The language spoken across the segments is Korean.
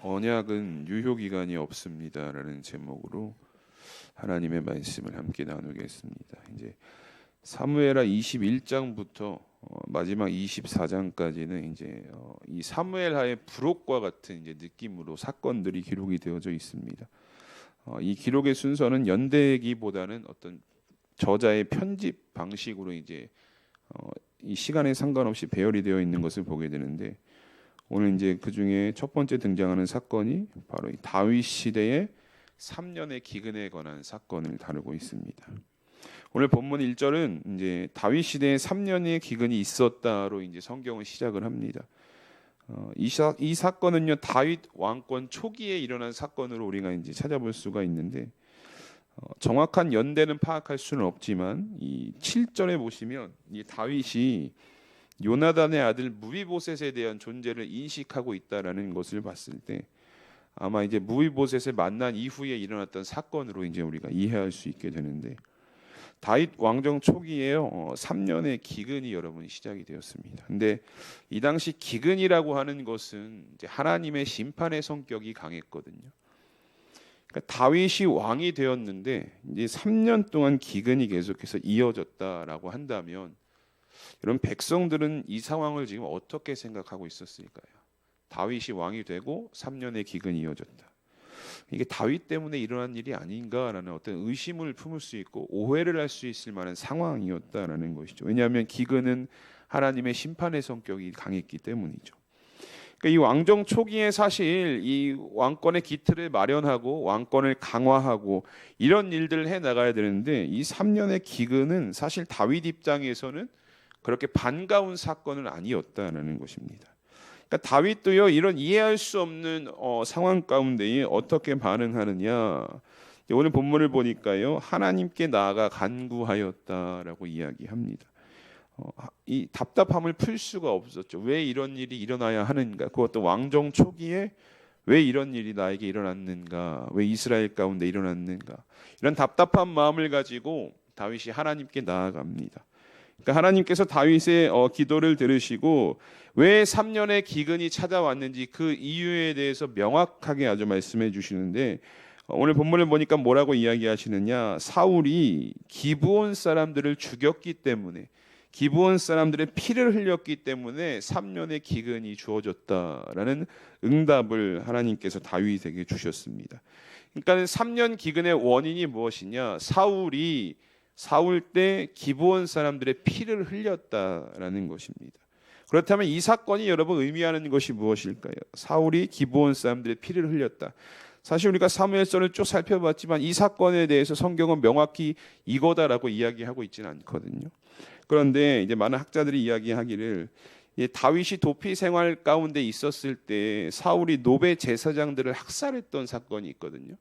언약은 유효기간이 없습니다라는 제목으로 하나님의 말씀을 함께 나누겠습니다. 이제 사무엘하 21장부터 마지막 24장까지는 이제 이 사무엘하의 부록과 같은 이제 느낌으로 사건들이 기록이 되어져 있습니다. 이 기록의 순서는 연대기보다는 어떤 저자의 편집 방식으로 이제 이 시간에 상관없이 배열이 되어 있는 것을 보게 되는데, 오늘 이제 그 중에 첫 번째 등장하는 사건이 바로 이 다윗 시대의 3년의 기근에 관한 사건을 다루고 있습니다. 오늘 본문 1절은 이제 다윗 시대에 3년의 기근이 있었다로 이제 성경을 시작을 합니다. 이 사건은요, 다윗 왕권 초기에 일어난 사건으로 우리가 이제 찾아볼 수가 있는데, 정확한 연대는 파악할 수는 없지만 이 7절에 보시면 이 다윗이 요나단의 아들 무비보셋에 대한 존재를 인식하고 있다라는 것을 봤을 때 아마 이제 무비보셋을 만난 이후에 일어났던 사건으로 이제 우리가 이해할 수 있게 되는데, 다윗 왕정 초기에요 3년의 기근이 여러분 시작이 되었습니다. 근데 이 당시 기근이라고 하는 것은 이제 하나님의 심판의 성격이 강했거든요. 그러니까 다윗이 왕이 되었는데 이제 3년 동안 기근이 계속해서 이어졌다라고 한다면, 여러분 백성들은 이 상황을 지금 어떻게 생각하고 있었을까요? 다윗이 왕이 되고 3년의 기근이 이어졌다. 이게 다윗 때문에 일어난 일이 아닌가라는 어떤 의심을 품을 수 있고 오해를 할 수 있을 만한 상황이었다라는 것이죠. 왜냐하면 기근은 하나님의 심판의 성격이 강했기 때문이죠. 그러니까 이 왕정 초기에 사실 이 왕권의 기틀을 마련하고 왕권을 강화하고 이런 일들을 해 나가야 되는데, 이 3년의 기근은 사실 다윗 입장에서는 그렇게 반가운 사건은 아니었다라는 것입니다. 그러니까 다윗도요, 이런 이해할 수 없는 상황 가운데에 어떻게 반응하느냐. 오늘 본문을 보니까요, 하나님께 나아가 간구하였다라고 이야기합니다. 이 답답함을 풀 수가 없었죠. 왜 이런 일이 일어나야 하는가? 그것도 왕정 초기에 왜 이런 일이 나에게 일어났는가? 왜 이스라엘 가운데 일어났는가? 이런 답답한 마음을 가지고 다윗이 하나님께 나아갑니다. 그러니까 하나님께서 다윗의 기도를 들으시고 왜 3년의 기근이 찾아왔는지 그 이유에 대해서 명확하게 아주 말씀해 주시는데, 오늘 본문을 보니까 뭐라고 이야기하시느냐? 사울이 기브온 사람들을 죽였기 때문에, 기브온 사람들의 피를 흘렸기 때문에 3년의 기근이 주어졌다라는 응답을 하나님께서 다윗에게 주셨습니다. 그러니까 3년 기근의 원인이 무엇이냐? 사울 때 기브온 사람들의 피를 흘렸다라는 것입니다. 그렇다면 이 사건이 여러분 의미하는 것이 무엇일까요? 사울이 기브온 사람들의 피를 흘렸다. 사실 우리가 사무엘서를 쭉 살펴봤지만 이 사건에 대해서 성경은 명확히 이거다라고 이야기하고 있지는 않거든요. 그런데 이제 많은 학자들이 이야기하기를, 다윗이 도피 생활 가운데 있었을 때 사울이 노베 제사장들을 학살했던 사건이 있거든요.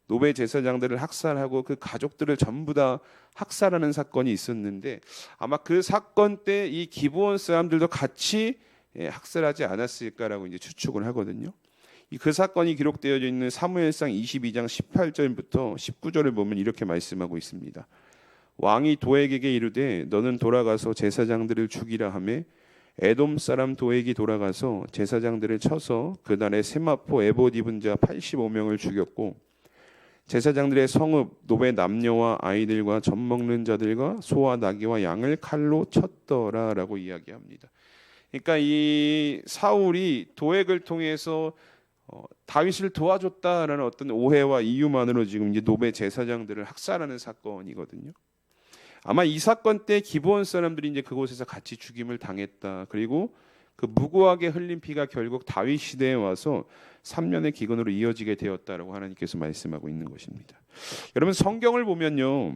노베 제사장들을 학살하고 그 가족들을 전부 다 학살하는 사건이 있었는데, 아마 그 사건 때 이 기브온 사람들도 같이 학살하지 않았을까라고 이제 추측을 하거든요. 그 사건이 기록되어 있는 사무엘상 22장 18절부터 19절을 보면 이렇게 말씀하고 있습니다. 왕이 도액에게 이르되 너는 돌아가서 제사장들을 죽이라 하매 에돔 사람 도액이 돌아가서 제사장들을 쳐서 그날에 세마포 에봇 입은 자 85명을 죽였고, 제사장들의 성읍 노베 남녀와 아이들과 젖 먹는 자들과 소와 나귀와 양을 칼로 쳤더라라고 이야기합니다. 그러니까 이 사울이 도액을 통해서 다윗을 도와줬다라는 어떤 오해와 이유만으로 지금 이제 노베 제사장들을 학살하는 사건이거든요. 아마 이 사건 때 기브온 사람들이 이제 그곳에서 같이 죽임을 당했다. 그리고 그 무고하게 흘린 피가 결국 다윗 시대에 와서 3년의 기근으로 이어지게 되었다라고 하나님께서 말씀하고 있는 것입니다. 여러분 성경을 보면요,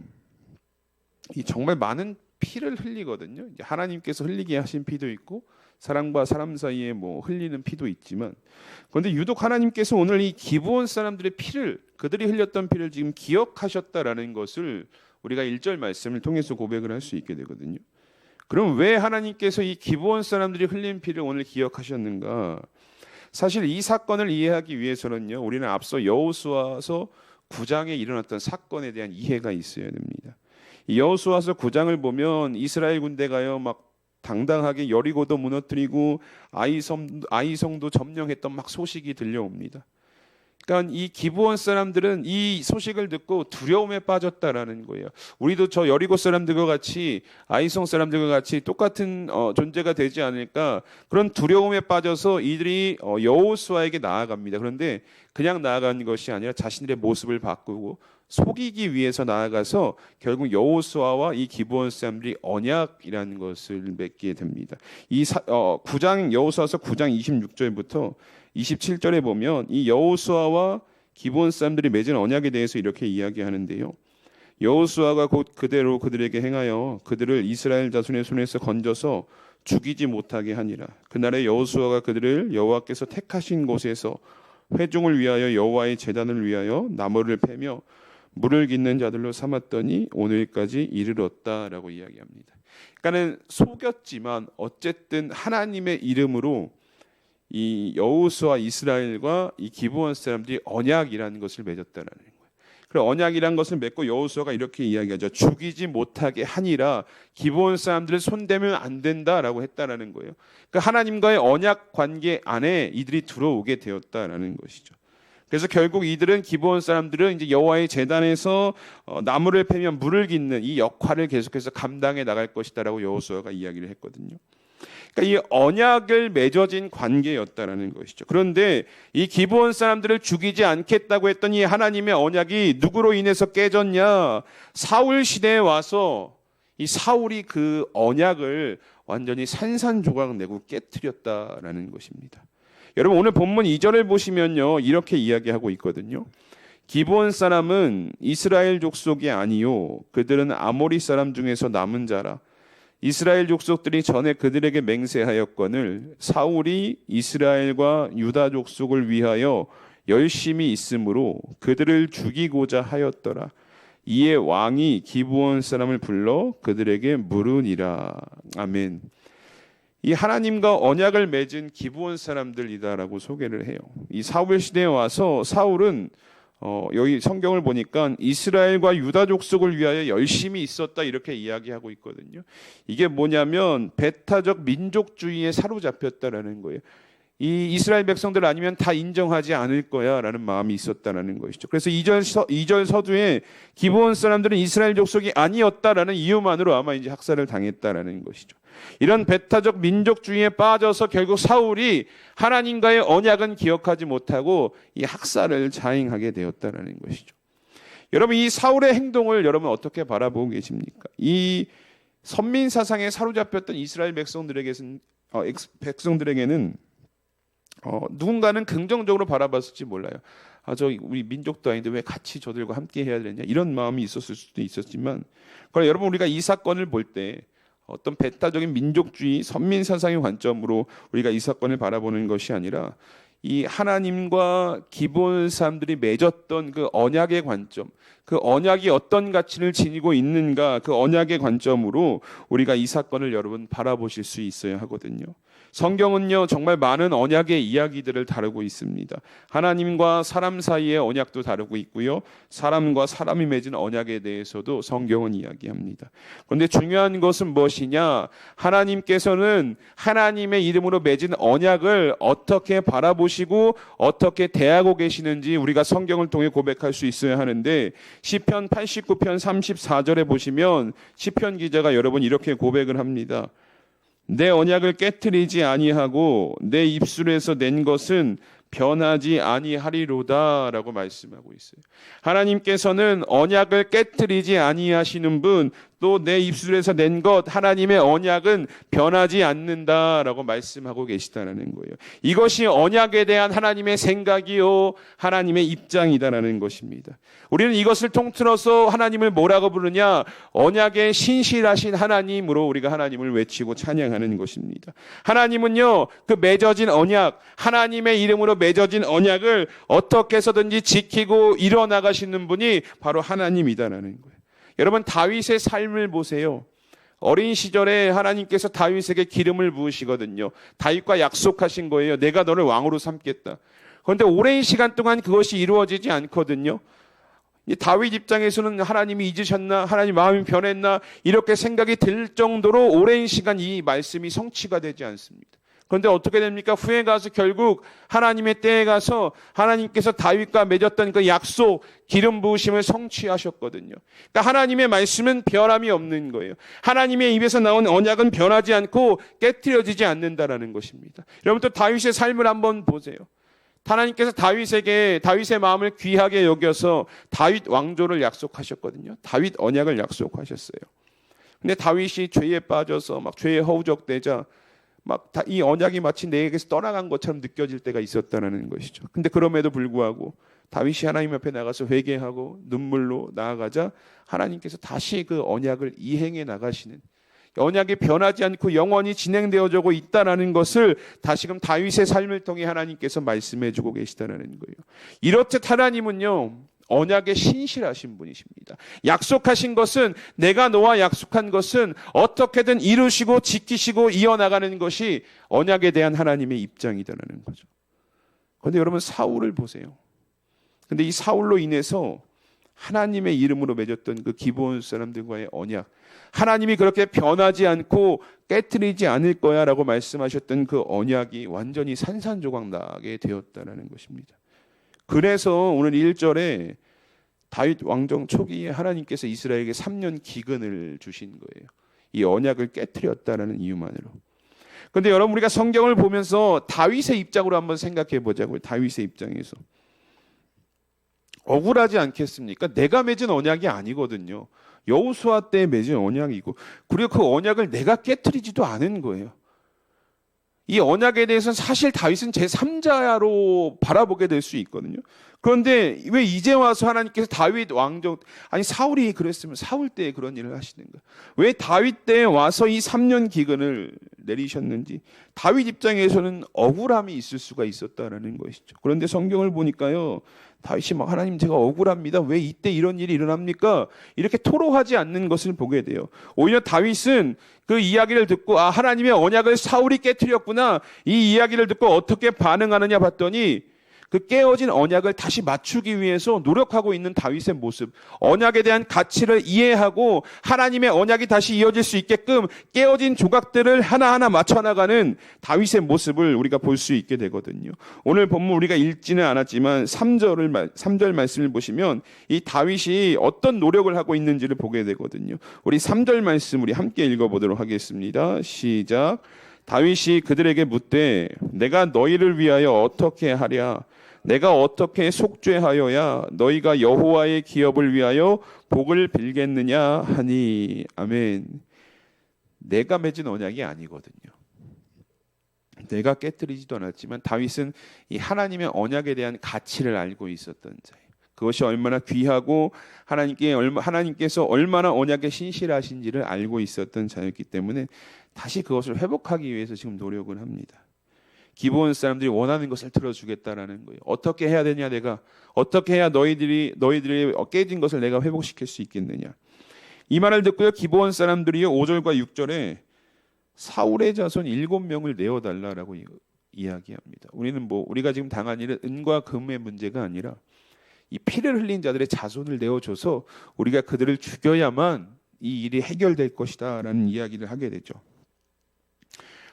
이 정말 많은 피를 흘리거든요. 하나님께서 흘리게 하신 피도 있고 사람과 사람 사이에 뭐 흘리는 피도 있지만, 그런데 유독 하나님께서 오늘 이 기브온 사람들의 피를, 그들이 흘렸던 피를 지금 기억하셨다라는 것을 우리가 1절 말씀을 통해서 고백을 할 수 있게 되거든요. 그럼 왜 하나님께서 이 기브온 사람들이 흘린 피를 오늘 기억하셨는가? 사실 이 사건을 이해하기 위해서는요, 우리는 앞서 여호수아서 9장에 일어났던 사건에 대한 이해가 있어야 됩니다. 이 여호수아서 9장을 보면 이스라엘 군대가요 막 당당하게 여리고도 무너뜨리고 아이성도 점령했던 막 소식이 들려옵니다. 그러니까 이 기브온 사람들은 이 소식을 듣고 두려움에 빠졌다라는 거예요. 우리도 저 여리고 사람들과 같이 아이성 사람들과 같이 똑같은 존재가 되지 않을까, 그런 두려움에 빠져서 이들이 여호수아에게 나아갑니다. 그런데 그냥 나아간 것이 아니라 자신들의 모습을 바꾸고 속이기 위해서 나아가서 결국 여호수아와 이 기브온 사람들이 언약이라는 것을 맺게 됩니다. 이 9장 여호수아서 9장 26절부터 27절에 보면 이 여호수아와 기브온 사람들이 맺은 언약에 대해서 이렇게 이야기하는데요. 여호수아가 곧 그대로 그들에게 행하여 그들을 이스라엘 자손의 손에서 건져서 죽이지 못하게 하니라. 그날에 여호수아가 그들을 여호와께서 택하신 곳에서 회중을 위하여 여호와의 제단을 위하여 나무를 패며 물을 깃는 자들로 삼았더니 오늘까지 이르렀다라고 이야기합니다. 그러니까는 속였지만 어쨌든 하나님의 이름으로 이 여호수아 이스라엘과 이 기브온 사람들이 언약이라는 것을 맺었다라는 거예요. 그 언약이라는 것을 맺고 여호수아가 이렇게 이야기하죠. 죽이지 못하게 하니라. 기브온 사람들을 손대면 안 된다라고 했다라는 거예요. 그 하나님과의 언약 관계 안에 이들이 들어오게 되었다라는 것이죠. 그래서 결국 이들은 기브온 사람들은 이제 여호와의 제단에서 나무를 패면 물을 깃는 이 역할을 계속해서 감당해 나갈 것이다라고 여호수아가 이야기를 했거든요. 그러니까 이 언약을 맺어진 관계였다라는 것이죠. 그런데 이 기브온 사람들을 죽이지 않겠다고 했던 이 하나님의 언약이 누구로 인해서 깨졌냐? 사울 시대에 와서 이 사울이 그 언약을 완전히 산산조각 내고 깨트렸다라는 것입니다. 여러분 오늘 본문 2절을 보시면요, 이렇게 이야기하고 있거든요. 기브온 사람은 이스라엘 족속이 아니요 그들은 아모리 사람 중에서 남은 자라. 이스라엘 족속들이 전에 그들에게 맹세하였거늘 사울이 이스라엘과 유다 족속을 위하여 열심히 있으므로 그들을 죽이고자 하였더라. 이에 왕이 기브온 사람을 불러 그들에게 물으니라. 아멘. 이 하나님과 언약을 맺은 기브온 사람들이다라고 소개를 해요. 이 사울 시대에 와서 사울은 여기 성경을 보니까 이스라엘과 유다 족속을 위하여 열심히 있었다 이렇게 이야기하고 있거든요. 이게 뭐냐면 배타적 민족주의에 사로잡혔다라는 거예요. 이 이스라엘 백성들 아니면 다 인정하지 않을 거야라는 마음이 있었다라는 것이죠. 그래서 2절 서두에 기브온 사람들은 이스라엘 족속이 아니었다라는 이유만으로 아마 이제 학살을 당했다라는 것이죠. 이런 배타적 민족주의에 빠져서 결국 사울이 하나님과의 언약은 기억하지 못하고 이 학살을 자행하게 되었다라는 것이죠. 여러분 이 사울의 행동을 여러분 어떻게 바라보고 계십니까? 이 선민 사상에 사로잡혔던 이스라엘 백성들에게는 누군가는 긍정적으로 바라봤을지 몰라요. 우리 민족도 아닌데 왜 같이 저들과 함께 해야 되냐 이런 마음이 있었을 수도 있었지만, 그러나 여러분 우리가 이 사건을 볼 때 어떤 배타적인 민족주의 선민 사상의 관점으로 우리가 이 사건을 바라보는 것이 아니라 이 하나님과 기브온 사람들이 맺었던 그 언약의 관점, 그 언약이 어떤 가치를 지니고 있는가, 그 언약의 관점으로 우리가 이 사건을 여러분 바라보실 수 있어야 하거든요. 성경은요 정말 많은 언약의 이야기들을 다루고 있습니다. 하나님과 사람 사이의 언약도 다루고 있고요, 사람과 사람이 맺은 언약에 대해서도 성경은 이야기합니다. 그런데 중요한 것은 무엇이냐? 하나님께서는 하나님의 이름으로 맺은 언약을 어떻게 바라보시고 어떻게 대하고 계시는지 우리가 성경을 통해 고백할 수 있어야 하는데, 시편 89편 34절에 보시면 시편 기자가 여러분 이렇게 고백을 합니다. 내 언약을 깨트리지 아니하고 내 입술에서 낸 것은 변하지 아니하리로다라고 말씀하고 있어요. 하나님께서는 언약을 깨트리지 아니하시는 분, 또 내 입술에서 낸 것, 하나님의 언약은 변하지 않는다라고 말씀하고 계시다는 거예요. 이것이 언약에 대한 하나님의 생각이요 하나님의 입장이다라는 것입니다. 우리는 이것을 통틀어서 하나님을 뭐라고 부르냐? 언약의 신실하신 하나님으로 우리가 하나님을 외치고 찬양하는 것입니다. 하나님은요 그 맺어진 언약, 하나님의 이름으로 맺어진 언약을 어떻게 해서든지 지키고 이뤄나가시는 분이 바로 하나님이다라는 거예요. 여러분 다윗의 삶을 보세요. 어린 시절에 하나님께서 다윗에게 기름을 부으시거든요. 다윗과 약속하신 거예요. 내가 너를 왕으로 삼겠다. 그런데 오랜 시간 동안 그것이 이루어지지 않거든요. 다윗 입장에서는 하나님이 잊으셨나, 하나님 마음이 변했나 이렇게 생각이 들 정도로 오랜 시간 이 말씀이 성취가 되지 않습니다. 그런데 어떻게 됩니까? 후에 가서 결국 하나님의 때에 가서 하나님께서 다윗과 맺었던 그 약속, 기름 부으심을 성취하셨거든요. 그러니까 하나님의 말씀은 변함이 없는 거예요. 하나님의 입에서 나온 언약은 변하지 않고 깨트려지지 않는다라는 것입니다. 여러분 또 다윗의 삶을 한번 보세요. 하나님께서 다윗의 마음을 귀하게 여겨서 다윗 왕조를 약속하셨거든요. 다윗 언약을 약속하셨어요. 근데 다윗이 죄에 빠져서 막 죄에 허우적대자 막 이 언약이 마치 내게서 떠나간 것처럼 느껴질 때가 있었다는 것이죠. 근데 그럼에도 불구하고 다윗이 하나님 앞에 나가서 회개하고 눈물로 나아가자 하나님께서 다시 그 언약을 이행해 나가시는, 언약이 변하지 않고 영원히 진행되어지고 있다는 것을 다시금 다윗의 삶을 통해 하나님께서 말씀해 주고 계시다는 거예요. 이렇듯 하나님은요, 언약에 신실하신 분이십니다. 약속하신 것은, 내가 너와 약속한 것은 어떻게든 이루시고 지키시고 이어나가는 것이 언약에 대한 하나님의 입장이다라는 거죠. 그런데 여러분 사울을 보세요. 근데 이 사울로 인해서 하나님의 이름으로 맺었던 그 기브온 사람들과의 언약, 하나님이 그렇게 변하지 않고 깨트리지 않을 거야 라고 말씀하셨던 그 언약이 완전히 산산조각 나게 되었다는 것입니다. 그래서 오늘 1절에 다윗 왕정 초기에 하나님께서 이스라엘에게 3년 기근을 주신 거예요. 이 언약을 깨트렸다는 이유만으로. 그런데 여러분 우리가 성경을 보면서 다윗의 입장으로 한번 생각해 보자고요. 다윗의 입장에서. 억울하지 않겠습니까? 내가 맺은 언약이 아니거든요. 여호수아 때 맺은 언약이고, 그리고 그 언약을 내가 깨트리지도 않은 거예요. 이 언약에 대해서는 사실 다윗은 제3자로 바라보게 될 수 있거든요. 그런데 왜 이제 와서 하나님께서 다윗 왕정, 아니 사울이 그랬으면 사울 때에 그런 일을 하시는가? 왜 다윗 때에 와서 이 3년 기근을 내리셨는지 다윗 입장에서는 억울함이 있을 수가 있었다라는 것이죠. 그런데 성경을 보니까요, 다윗이 막 하나님 제가 억울합니다. 왜 이때 이런 일이 일어납니까? 이렇게 토로하지 않는 것을 보게 돼요. 오히려 다윗은 그 이야기를 듣고 아 하나님의 언약을 사울이 깨트렸구나. 이 이야기를 듣고 어떻게 반응하느냐 봤더니 그 깨어진 언약을 다시 맞추기 위해서 노력하고 있는 다윗의 모습, 언약에 대한 가치를 이해하고 하나님의 언약이 다시 이어질 수 있게끔 깨어진 조각들을 하나하나 맞춰나가는 다윗의 모습을 우리가 볼 수 있게 되거든요. 오늘 본문 우리가 읽지는 않았지만 3절 말씀을 보시면 이 다윗이 어떤 노력을 하고 있는지를 보게 되거든요. 우리 3절 말씀 우리 함께 읽어보도록 하겠습니다. 시작. 다윗이 그들에게 묻되 내가 너희를 위하여 어떻게 하랴? 내가 어떻게 속죄하여야 너희가 여호와의 기업을 위하여 복을 빌겠느냐 하니. 아멘. 내가 맺은 언약이 아니거든요. 내가 깨뜨리지도 않았지만 다윗은 이 하나님의 언약에 대한 가치를 알고 있었던 자예요. 그것이 얼마나 귀하고 하나님께서 얼마나 언약에 신실하신지를 알고 있었던 자였기 때문에 다시 그것을 회복하기 위해서 지금 노력을 합니다. 기브온 사람들이 원하는 것을 들어주겠다라는 거예요. 어떻게 해야 되냐, 내가 어떻게 해야 너희들이 깨진 것을 내가 회복시킬 수 있겠느냐. 이 말을 듣고요, 기브온 사람들이 5절과 6절에 사울의 자손 7명을 내어달라라고 이야기합니다. 우리가 지금 당한 일은 은과 금의 문제가 아니라 이 피를 흘린 자들의 자손을 내어줘서 우리가 그들을 죽여야만 이 일이 해결될 것이다라는 이야기를 하게 되죠.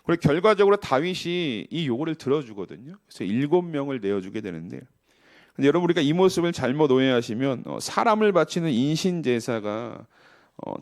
그리고 결과적으로 다윗이 이 요구를 들어주거든요. 그래서 7명을 내어주게 되는데, 근데 여러분 우리가 이 모습을 잘못 오해하시면 사람을 바치는 인신 제사가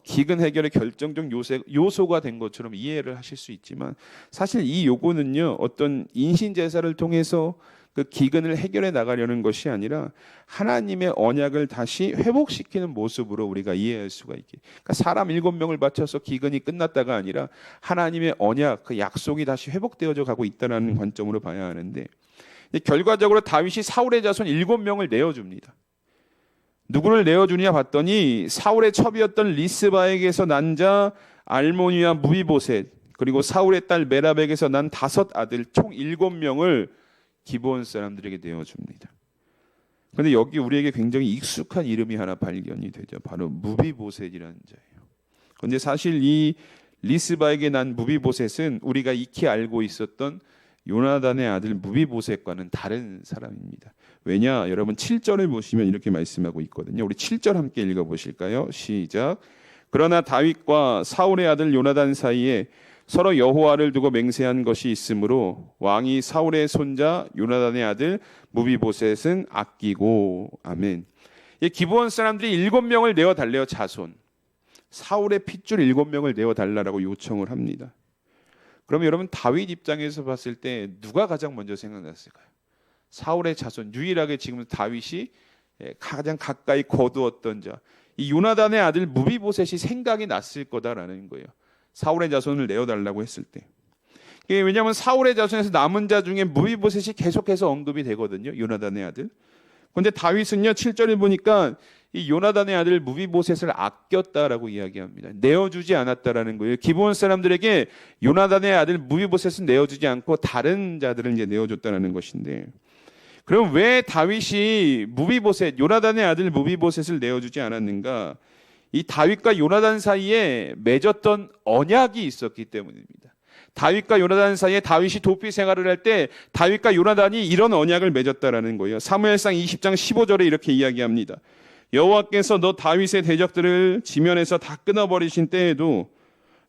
기근 해결의 결정적 요소가 된 것처럼 이해를 하실 수 있지만 사실 이 요구는요 어떤 인신 제사를 통해서 그 기근을 해결해 나가려는 것이 아니라 하나님의 언약을 다시 회복시키는 모습으로 우리가 이해할 수가 있게. 그러니까 사람 7명을 바쳐서 기근이 끝났다가 아니라 하나님의 언약, 그 약속이 다시 회복되어져 가고 있다는 관점으로 봐야 하는데, 결과적으로 다윗이 사울의 자손 7명을 내어줍니다. 누구를 내어주냐 봤더니 사울의 첩이었던 리스바에게서 난 자 알모니와 무비보셋, 그리고 사울의 딸 메랍에게서 난 5 아들 총 7명을 기브온 사람들에게 내어줍니다. 그런데 여기 우리에게 굉장히 익숙한 이름이 하나 발견이 되죠. 바로 무비보셋이라는 자예요. 그런데 사실 이 리스바에게 난 무비보셋은 우리가 익히 알고 있었던 요나단의 아들 무비보셋과는 다른 사람입니다. 왜냐? 여러분 7절을 보시면 이렇게 말씀하고 있거든요. 우리 7절 함께 읽어보실까요? 시작. 그러나 다윗과 사울의 아들 요나단 사이에 서로 여호와를 두고 맹세한 것이 있으므로 왕이 사울의 손자 요나단의 아들 무비보셋은 아끼고. 아멘. 기브온 사람들이 7명을 내어 달래어 자손, 사울의 핏줄 7명을 내어 달라고 요청을 합니다. 그러면 여러분 다윗 입장에서 봤을 때 누가 가장 먼저 생각났을까요? 사울의 자손, 유일하게 지금 다윗이 가장 가까이 거두었던 자, 이 요나단의 아들 무비보셋이 생각이 났을 거다라는 거예요. 사울의 자손을 내어달라고 했을 때. 왜냐하면 사울의 자손에서 남은 자 중에 무비보셋이 계속해서 언급이 되거든요. 요나단의 아들. 그런데 다윗은요 7절을 보니까 이 요나단의 아들 무비보셋을 아꼈다라고 이야기합니다. 내어주지 않았다라는 거예요. 기브온 사람들에게 요나단의 아들 무비보셋은 내어주지 않고 다른 자들을 이제 내어줬다라는 것인데, 그럼 왜 다윗이 요나단의 아들 무비보셋을 내어주지 않았는가? 이 다윗과 요나단 사이에 맺었던 언약이 있었기 때문입니다. 다윗과 요나단 사이에 다윗이 도피 생활을 할 때 다윗과 요나단이 이런 언약을 맺었다라는 거예요. 사무엘상 20장 15절에 이렇게 이야기합니다. 여호와께서 너 다윗의 대적들을 지면에서 다 끊어버리신 때에도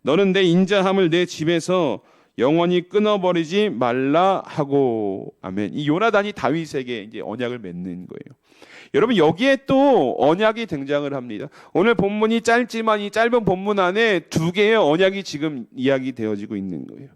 너는 내 인자함을 내 집에서 영원히 끊어버리지 말라 하고. 아멘. 이 요나단이 다윗에게 이제 언약을 맺는 거예요. 여러분 여기에 또 언약이 등장을 합니다. 오늘 본문이 짧지만 이 짧은 본문 안에 2개의 언약이 지금 이야기되어지고 있는 거예요.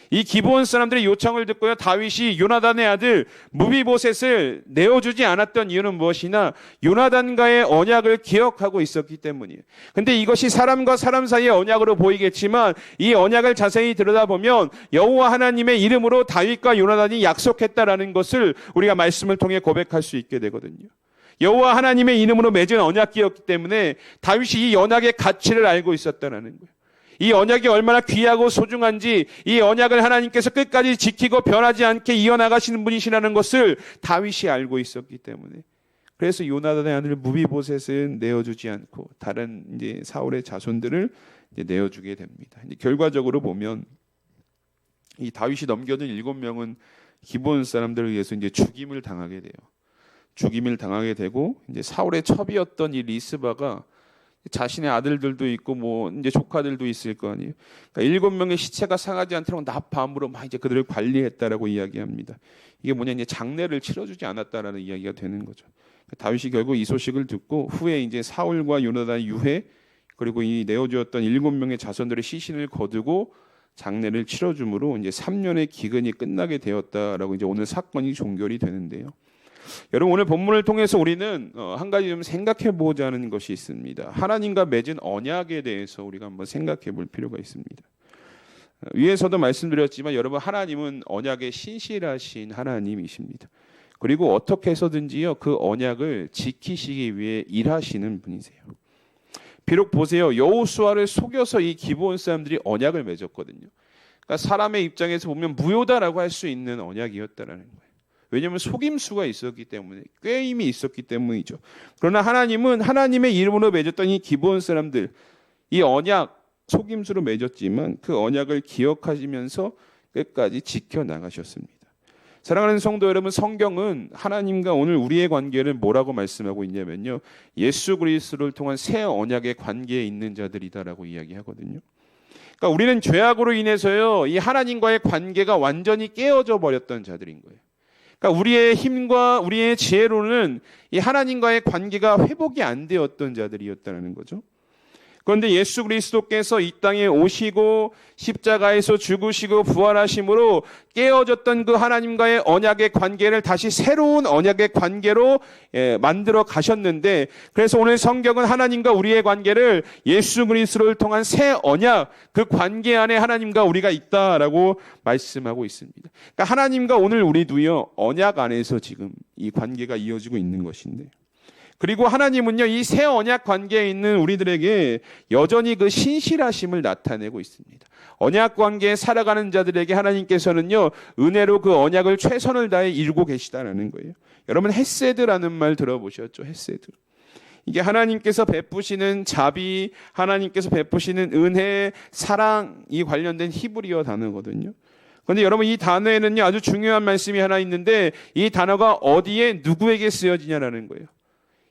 이 기브온 사람들의 요청을 듣고요, 다윗이 요나단의 아들 무비보셋을 내어주지 않았던 이유는 무엇이나 요나단과의 언약을 기억하고 있었기 때문이에요. 근데 이것이 사람과 사람 사이의 언약으로 보이겠지만 이 언약을 자세히 들여다보면 여호와 하나님의 이름으로 다윗과 요나단이 약속했다라는 것을 우리가 말씀을 통해 고백할 수 있게 되거든요. 여호와 하나님의 이름으로 맺은 언약이었기 때문에 다윗이 이 언약의 가치를 알고 있었다는 거예요. 이 언약이 얼마나 귀하고 소중한지, 이 언약을 하나님께서 끝까지 지키고 변하지 않게 이어나가시는 분이시라는 것을 다윗이 알고 있었기 때문에, 그래서 요나단의 아들 무비보셋은 내어주지 않고 다른 이제 사울의 자손들을 이제 내어주게 됩니다. 이제 결과적으로 보면 이 다윗이 넘겨준 7명은 기브온 사람들에 의해서 이제 죽임을 당하게 돼요. 죽임을 당하게 되고, 이제 사울의 첩이었던 이 리스바가 자신의 아들들도 있고 뭐 이제 조카들도 있을 거 아니에요. 그러니까 7명의 시체가 상하지 않도록 낮 밤으로 막 이제 그들을 관리했다라고 이야기합니다. 이게 뭐냐, 이제 장례를 치러주지 않았다라는 이야기가 되는 거죠. 다윗이 결국 이 소식을 듣고 후에 이제 사울과 요나단의 유해, 그리고 이 내어주었던 7명의 자손들의 시신을 거두고 장례를 치러줌으로 이제 3년의 기근이 끝나게 되었다라고 이제 오늘 사건이 종결이 되는데요. 여러분 오늘 본문을 통해서 우리는 한 가지 좀 생각해 보자 하는 것이 있습니다. 하나님과 맺은 언약에 대해서 우리가 한번 생각해 볼 필요가 있습니다. 위에서도 말씀드렸지만 여러분 하나님은 언약에 신실하신 하나님이십니다. 그리고 어떻게 해서든지요 그 언약을 지키시기 위해 일하시는 분이세요. 비록 보세요, 여호수아를 속여서 이 기브온 사람들이 언약을 맺었거든요. 그러니까 사람의 입장에서 보면 무효다라고 할 수 있는 언약이었다라는 거예요. 왜냐하면 속임수가 있었기 때문에, 꾀임이 있었기 때문이죠. 그러나 하나님은 하나님의 이름으로 맺었던 이 기브온 사람들, 이 언약 속임수로 맺었지만 그 언약을 기억하시면서 끝까지 지켜나가셨습니다. 사랑하는 성도 여러분, 성경은 하나님과 오늘 우리의 관계를 뭐라고 말씀하고 있냐면요, 예수 그리스도를 통한 새 언약의 관계에 있는 자들이다라고 이야기하거든요. 그러니까 우리는 죄악으로 인해서요 이 하나님과의 관계가 완전히 깨어져 버렸던 자들인 거예요. 그러니까 우리의 힘과 우리의 지혜로는 이 하나님과의 관계가 회복이 안 되었던 자들이었다는 거죠. 그런데 예수 그리스도께서 이 땅에 오시고 십자가에서 죽으시고 부활하심으로 깨어졌던 그 하나님과의 언약의 관계를 다시 새로운 언약의 관계로 만들어 가셨는데, 그래서 오늘 성경은 하나님과 우리의 관계를 예수 그리스도를 통한 새 언약, 그 관계 안에 하나님과 우리가 있다라고 말씀하고 있습니다. 그러니까 하나님과 오늘 우리도요 언약 안에서 지금 이 관계가 이어지고 있는 것인데, 그리고 하나님은요 이 새 언약 관계에 있는 우리들에게 여전히 그 신실하심을 나타내고 있습니다. 언약 관계에 살아가는 자들에게 하나님께서는요 은혜로 그 언약을 최선을 다해 이루고 계시다라는 거예요. 여러분 헤세드라는 말 들어보셨죠? 헤세드. 이게 하나님께서 베푸시는 자비, 하나님께서 베푸시는 은혜, 사랑이 관련된 히브리어 단어거든요. 그런데 여러분 이 단어에는요 아주 중요한 말씀이 하나 있는데 이 단어가 어디에 누구에게 쓰여지냐라는 거예요.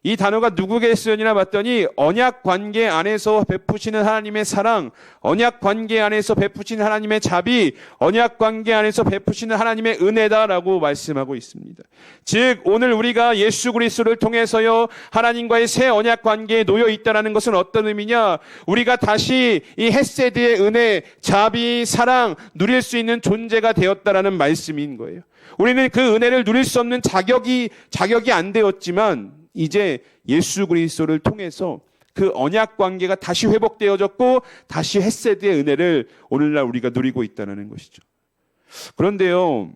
이 단어가 누구에게 쓰여지나 봤더니 언약 관계 안에서 베푸시는 하나님의 사랑, 언약 관계 안에서 베푸시는 하나님의 자비, 언약 관계 안에서 베푸시는 하나님의 은혜다라고 말씀하고 있습니다. 즉 오늘 우리가 예수 그리스도를 통해서요 하나님과의 새 언약 관계에 놓여 있다는 것은 어떤 의미냐? 우리가 다시 이 헤세드의 은혜, 자비, 사랑 누릴 수 있는 존재가 되었다라는 말씀인 거예요. 우리는 그 은혜를 누릴 수 없는 자격이 안 되었지만 이제 예수 그리스도를 통해서 그 언약 관계가 다시 회복되어졌고 다시 헤세드의 은혜를 오늘날 우리가 누리고 있다는 것이죠. 그런데요,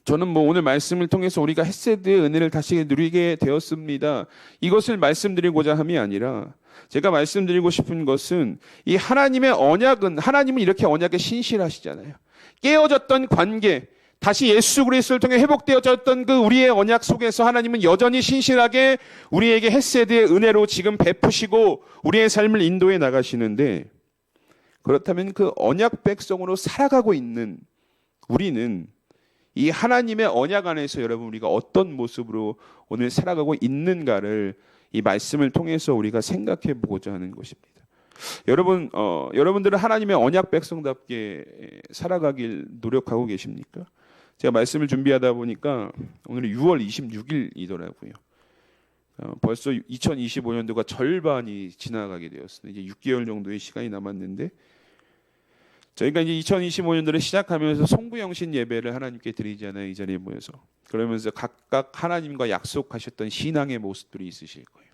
저는 오늘 말씀을 통해서 우리가 헤세드의 은혜를 다시 누리게 되었습니다. 이것을 말씀드리고자 함이 아니라 제가 말씀드리고 싶은 것은 이 하나님의 언약은 하나님은 이렇게 언약에 신실하시잖아요. 깨어졌던 관계 다시 예수 그리스도를 통해 회복되어졌던 그 우리의 언약 속에서 하나님은 여전히 신실하게 우리에게 헤세드의 은혜로 지금 베푸시고 우리의 삶을 인도해 나가시는데 그렇다면 그 언약 백성으로 살아가고 있는 우리는 이 하나님의 언약 안에서 여러분 우리가 어떤 모습으로 오늘 살아가고 있는가를 이 말씀을 통해서 우리가 생각해 보고자 하는 것입니다. 여러분들은 하나님의 언약 백성답게 살아가길 노력하고 계십니까? 제가 말씀을 준비하다 보니까 오늘이 6월 26일이더라고요. 벌써 2025년도가 절반이 지나가게 되었습니다. 이제 6개월 정도의 시간이 남았는데 저희가 이제 2025년도를 시작하면서 송구영신 예배를 하나님께 드리잖아요. 이 자리에 모여서. 그러면서 각각 하나님과 약속하셨던 신앙의 모습들이 있으실 거예요.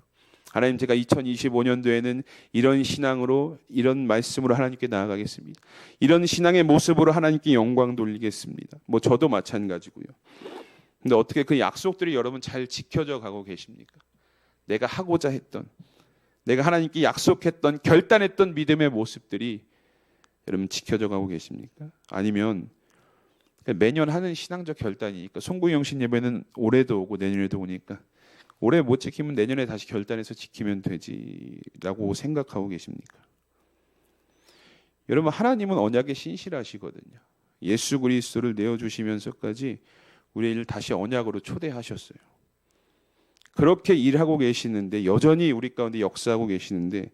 하나님 제가 2025년도에는 이런 신앙으로 이런 말씀으로 하나님께 나아가겠습니다. 이런 신앙의 모습으로 하나님께 영광 돌리겠습니다. 저도 마찬가지고요. 근데 어떻게 그 약속들이 여러분 잘 지켜져 가고 계십니까? 내가 하고자 했던, 내가 하나님께 약속했던, 결단했던 믿음의 모습들이 여러분 지켜져 가고 계십니까? 아니면 매년 하는 신앙적 결단이니까 송구영신 예배는 올해도 오고 내년에도 오니까 올해 못 지키면 내년에 다시 결단해서 지키면 되지라고 생각하고 계십니까? 여러분 하나님은 언약에 신실하시거든요. 예수 그리스도를 내어주시면서까지 우리를 다시 언약으로 초대하셨어요. 그렇게 일하고 계시는데 여전히 우리 가운데 역사하고 계시는데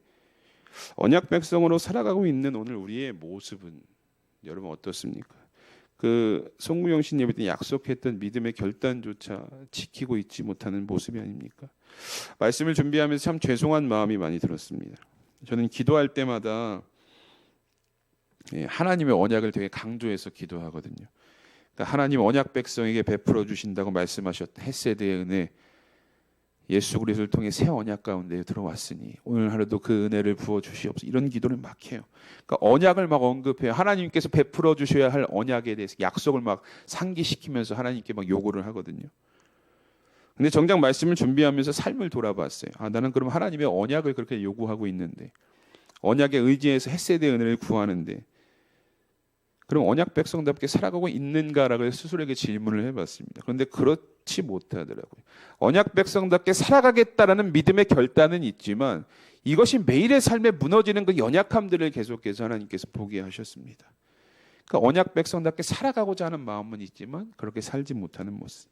언약 백성으로 살아가고 있는 오늘 우리의 모습은 여러분 어떻습니까? 그 송구영신 예배 때 약속했던 믿음의 결단조차 지키고 있지 못하는 모습이 아닙니까? 말씀을 준비하면서 참 죄송한 마음이 많이 들었습니다. 저는 기도할 때마다 하나님의 언약을 되게 강조해서 기도하거든요. 그러니까 하나님 언약 백성에게 베풀어 주신다고 말씀하셨던 헤세드의 은혜, 예수 그리스도를 통해 새 언약 가운데 들어왔으니 오늘 하루도 그 은혜를 부어 주시옵소서. 이런 기도를 막 해요. 그러니까 언약을 막 언급해요. 하나님께서 베풀어 주셔야 할 언약에 대해서 약속을 막 상기시키면서 하나님께 막 요구를 하거든요. 근데 정작 말씀을 준비하면서 삶을 돌아봤어요. 나는 그럼 하나님의 언약을 그렇게 요구하고 있는데 언약에 의지해서 헤세드의 은혜를 구하는데 그럼 언약 백성답게 살아가고 있는가라고 스스로에게 질문을 해봤습니다. 그런데 그렇지 못하더라고요. 언약 백성답게 살아가겠다라는 믿음의 결단은 있지만 이것이 매일의 삶에 무너지는 그 연약함들을 계속해서 하나님께서 보게 하셨습니다. 그러니까 언약 백성답게 살아가고자 하는 마음은 있지만 그렇게 살지 못하는 모습.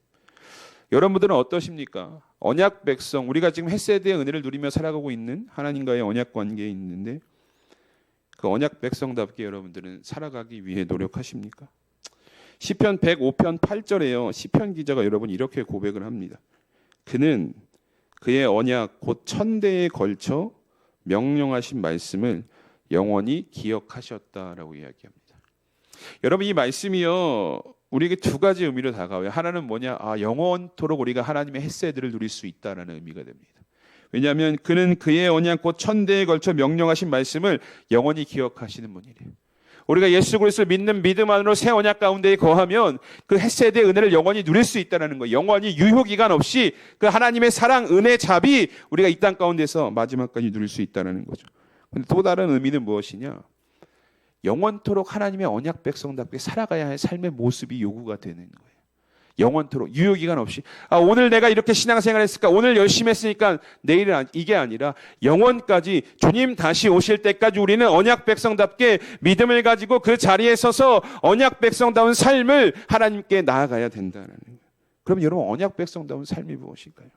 여러분들은 어떠십니까? 언약 백성, 우리가 지금 헤세드의 은혜를 누리며 살아가고 있는 하나님과의 언약 관계에 있는데 그 언약 백성답게 여러분들은 살아가기 위해 노력하십니까? 시편 105편 8절에요. 시편 기자가 여러분 이렇게 고백을 합니다. 그는 그의 언약 곧 1000대에 걸쳐 명령하신 말씀을 영원히 기억하셨다라고 이야기합니다. 여러분 이 말씀이요. 우리에게 두 가지 의미로 다가와요. 하나는 뭐냐? 영원토록 우리가 하나님의 헤세드를 누릴 수 있다라는 의미가 됩니다. 왜냐하면 그는 그의 언약 곧 1000대에 걸쳐 명령하신 말씀을 영원히 기억하시는 분이래요. 우리가 예수 그리스도를 믿는 믿음 안으로 새 언약 가운데 거하면 그 헤세드의 은혜를 영원히 누릴 수 있다는 거예요. 영원히 유효기간 없이 그 하나님의 사랑, 은혜, 자비 우리가 이 땅 가운데서 마지막까지 누릴 수 있다는 거죠. 그런데 또 다른 의미는 무엇이냐? 영원토록 하나님의 언약 백성답게 살아가야 할 삶의 모습이 요구가 되는 거예요. 영원토록 유효기간 없이 오늘 내가 이렇게 신앙생활 했을까, 오늘 열심히 했으니까 내일은 이게 아니라 영원까지 주님 다시 오실 때까지 우리는 언약 백성답게 믿음을 가지고 그 자리에 서서 언약 백성다운 삶을 하나님께 나아가야 된다는 거예요. 그럼 여러분, 언약 백성다운 삶이 무엇일까요?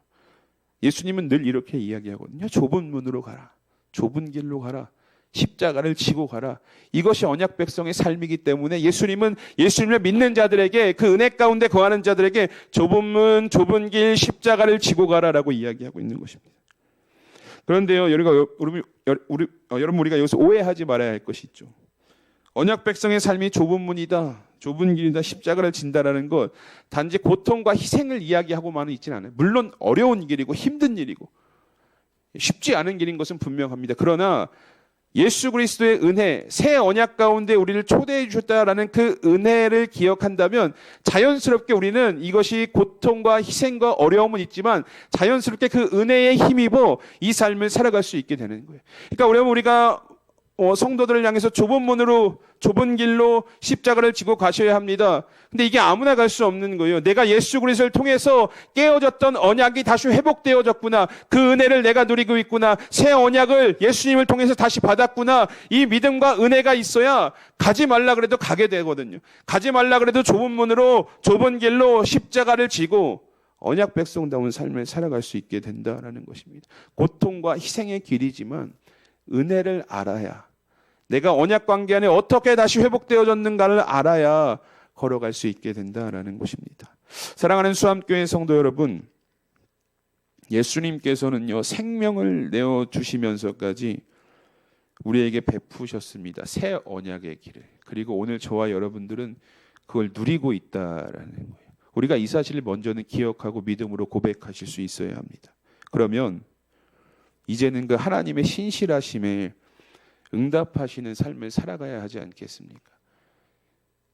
예수님은 늘 이렇게 이야기하거든요. 좁은 문으로 가라, 좁은 길로 가라, 십자가를 지고 가라. 이것이 언약 백성의 삶이기 때문에 예수님은 예수님을 믿는 자들에게, 그 은혜 가운데 거하는 자들에게 좁은 문, 좁은 길, 십자가를 지고 가라라고 이야기하고 있는 것입니다. 그런데요, 여러분, 우리가 여기서 오해하지 말아야 할 것이 있죠. 언약 백성의 삶이 좁은 문이다, 좁은 길이다, 십자가를 진다라는 것, 단지 고통과 희생을 이야기하고만은 있지는 않아요. 물론 어려운 길이고 힘든 일이고 쉽지 않은 길인 것은 분명합니다. 그러나 예수 그리스도의 은혜, 새 언약 가운데 우리를 초대해 주셨다라는 그 은혜를 기억한다면 자연스럽게 우리는 이것이 고통과 희생과 어려움은 있지만 자연스럽게 그 은혜에 힘입어 이 삶을 살아갈 수 있게 되는 거예요. 그러니까 우리가 성도들을 향해서 좁은 문으로, 좁은 길로 십자가를 지고 가셔야 합니다. 근데 이게 아무나 갈 수 없는 거예요. 내가 예수 그리스도를 통해서 깨어졌던 언약이 다시 회복되어졌구나, 그 은혜를 내가 누리고 있구나, 새 언약을 예수님을 통해서 다시 받았구나, 이 믿음과 은혜가 있어야 가지 말라 그래도 가게 되거든요. 가지 말라 그래도 좁은 문으로, 좁은 길로 십자가를 지고 언약 백성다운 삶을 살아갈 수 있게 된다라는 것입니다. 고통과 희생의 길이지만 은혜를 알아야, 내가 언약 관계 안에 어떻게 다시 회복되어졌는가를 알아야 걸어갈 수 있게 된다라는 것입니다. 사랑하는 수암교회 성도 여러분, 예수님께서는요, 생명을 내어주시면서까지 우리에게 베푸셨습니다. 새 언약의 길을. 그리고 오늘 저와 여러분들은 그걸 누리고 있다라는 거예요. 우리가 이 사실을 먼저는 기억하고 믿음으로 고백하실 수 있어야 합니다. 그러면 이제는 그 하나님의 신실하심에 응답하시는 삶을 살아가야 하지 않겠습니까?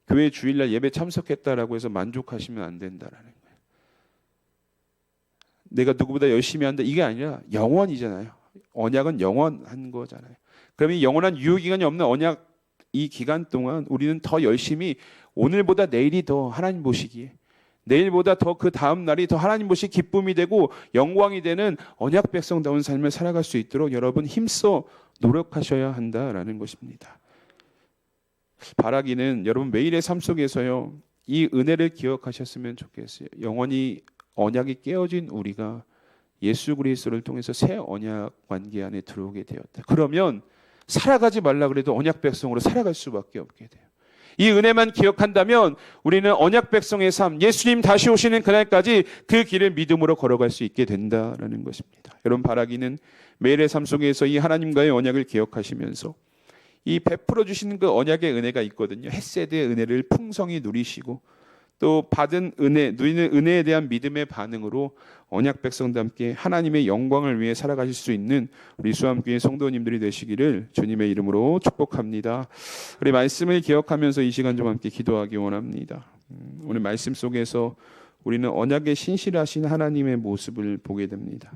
교회 주일날 예배 참석했다라고 해서 만족하시면 안 된다라는 거예요. 내가 누구보다 열심히 한다, 이게 아니라 영원이잖아요. 언약은 영원한 거잖아요. 그럼 이 영원한 유효기간이 없는 언약, 이 기간 동안 우리는 더 열심히, 오늘보다 내일이 더 하나님 보시기에, 내일보다 더 그 다음 날이 더 하나님 보시 기쁨이 되고 영광이 되는 언약 백성다운 삶을 살아갈 수 있도록 여러분 힘써 노력하셔야 한다라는 것입니다. 바라기는 여러분 매일의 삶 속에서요, 이 은혜를 기억하셨으면 좋겠어요. 영원히 언약이 깨어진 우리가 예수 그리스도를 통해서 새 언약 관계 안에 들어오게 되었다. 그러면 살아가지 말라 그래도 언약 백성으로 살아갈 수밖에 없게 돼요. 이 은혜만 기억한다면 우리는 언약 백성의 삶, 예수님 다시 오시는 그날까지 그 길을 믿음으로 걸어갈 수 있게 된다라는 것입니다. 여러분, 바라기는 매일의 삶 속에서 이 하나님과의 언약을 기억하시면서 이 베풀어 주시는 그 언약의 은혜가 있거든요. 헤세드의 은혜를 풍성히 누리시고 또 받은 은혜, 누리는 은혜에 대한 믿음의 반응으로 언약 백성과 함께 하나님의 영광을 위해 살아가실 수 있는 우리 수암교회 성도님들이 되시기를 주님의 이름으로 축복합니다. 우리 말씀을 기억하면서 이 시간 좀 함께 기도하기 원합니다. 오늘 말씀 속에서 우리는 언약의 신실하신 하나님의 모습을 보게 됩니다.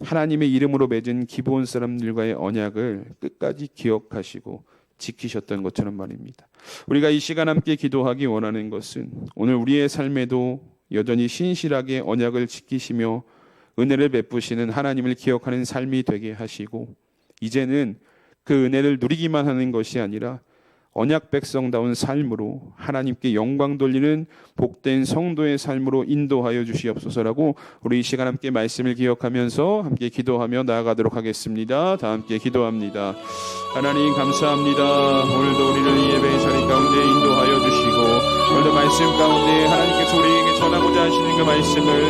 하나님의 이름으로 맺은 기브온 사람들과의 언약을 끝까지 기억하시고 지키셨던 것처럼 말입니다. 우리가 이 시간 함께 기도하기 원하는 것은 오늘 우리의 삶에도 여전히 신실하게 언약을 지키시며 은혜를 베푸시는 하나님을 기억하는 삶이 되게 하시고, 이제는 그 은혜를 누리기만 하는 것이 아니라 언약 백성다운 삶으로 하나님께 영광 돌리는 복된 성도의 삶으로 인도하여 주시옵소서라고 우리 이 시간 함께 말씀을 기억하면서 함께 기도하며 나아가도록 하겠습니다. 다 함께 기도합니다. 하나님 감사합니다. 오늘도 우리를 이 예배의 자리 가운데 인도하여 주시고 오늘도 말씀 가운데 하나님께서 우리에게 전하고자 하시는 그 말씀을